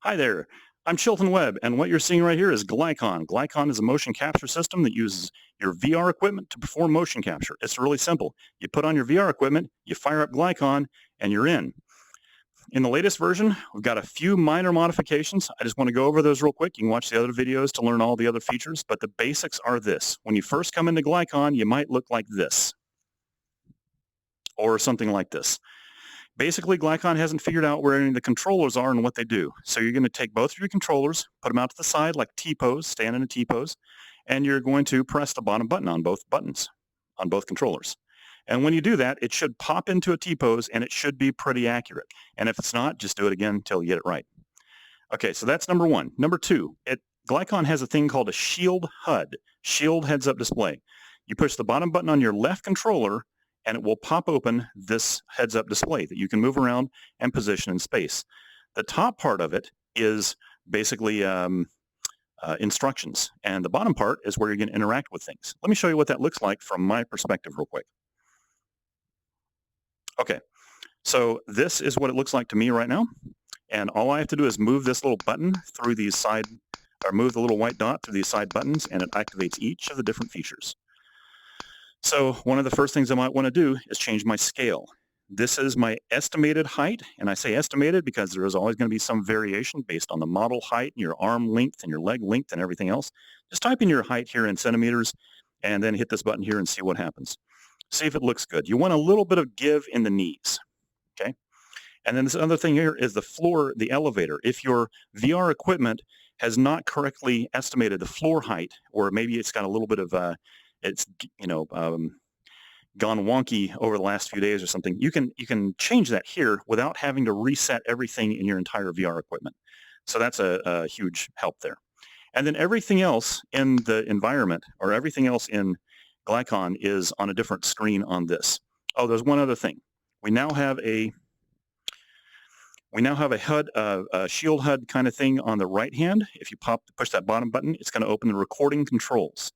Hi there, I'm Chilton Webb, and what you're seeing right here is Glycon. Glycon is a motion capture system that uses your VR equipment to perform motion capture. It's really simple. You put on your VR equipment, you fire up Glycon, and you're in. In the latest version, we've got a few minor modifications. I just want to go over those real quick. You can watch the other videos to learn all the other features, but the basics are this. When you first come into Glycon, you might look like this, or something like this. Basically, Glycon hasn't figured out where any of the controllers are and what they do. So you're going to take both of your controllers, put them out to the side like T-pose, stand in a T-pose, and you're going to press the bottom button on both buttons, on both controllers. And when you do that, it should pop into a T-pose, and it should be pretty accurate. And if it's not, just do it again until you get it right. Okay, so that's number one. Number two, Glycon has a thing called a shield HUD, shield heads-up display. You push the bottom button on your left controller, and it will pop open this heads-up display that you can move around and position in space. The top part of it is basically instructions, and the bottom part is where you're going to interact with things. Let me show you what that looks like from my perspective real quick. Okay, so this is what it looks like to me right now, and all I have to do is move this little button through these side, or move the little white dot through these side buttons, and it activates each of the different features. So one of the first things I might want to do is change my scale. This is my estimated height, and I say estimated because there is always going to be some variation based on the model height and your arm length and your leg length and everything else. Just type in your height here in centimeters and then hit this button here and see what happens. See if it looks good. You want a little bit of give in the knees, okay? And then this other thing here is the floor, the elevator. If your VR equipment has not correctly estimated the floor height, or maybe it's got a little bit of it's gone wonky over the last few days or something, you can change that here without having to reset everything in your entire VR equipment. So that's a huge help there. And then everything else in the environment, or everything else in Glycon, is on a different screen on this. Oh, there's one other thing. We now have a HUD, a shield HUD kind of thing on the right hand. If you push that bottom button, it's going to open the recording controls.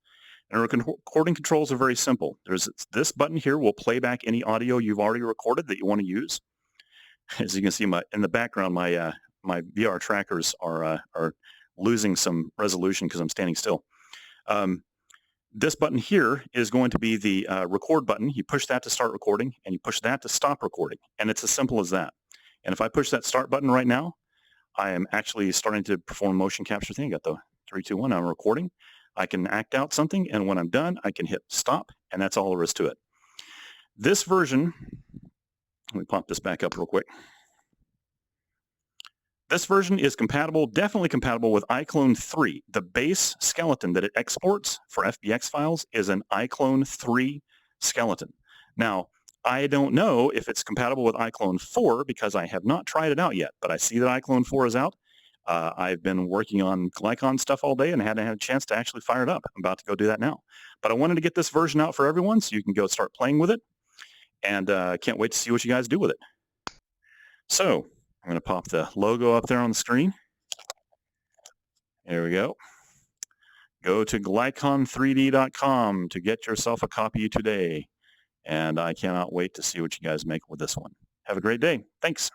And recording controls are very simple. There's this button here will play back any audio you've already recorded that you want to use. As you can see in the background, my VR trackers are losing some resolution because I'm standing still. This button here is going to be the record button. You push that to start recording, and you push that to stop recording. And it's as simple as that. And if I push that start button right now, I am actually starting to perform motion capture thing. I got the 3, 2, 1, I'm recording. I can act out something, and when I'm done, I can hit stop, and that's all there is to it. This version, let me pop this back up real quick. This version is compatible, definitely compatible with iClone 3. The base skeleton that it exports for FBX files is an iClone 3 skeleton. Now, I don't know if it's compatible with iClone 4 because I have not tried it out yet, but I see that iClone 4 is out. I've been working on Glycon stuff all day and hadn't had a chance to actually fire it up. I'm about to go do that now. But I wanted to get this version out for everyone so you can go start playing with it. And can't wait to see what you guys do with it. So I'm going to pop the logo up there on the screen. There we go. Go to glycon3d.com to get yourself a copy today. And I cannot wait to see what you guys make with this one. Have a great day. Thanks.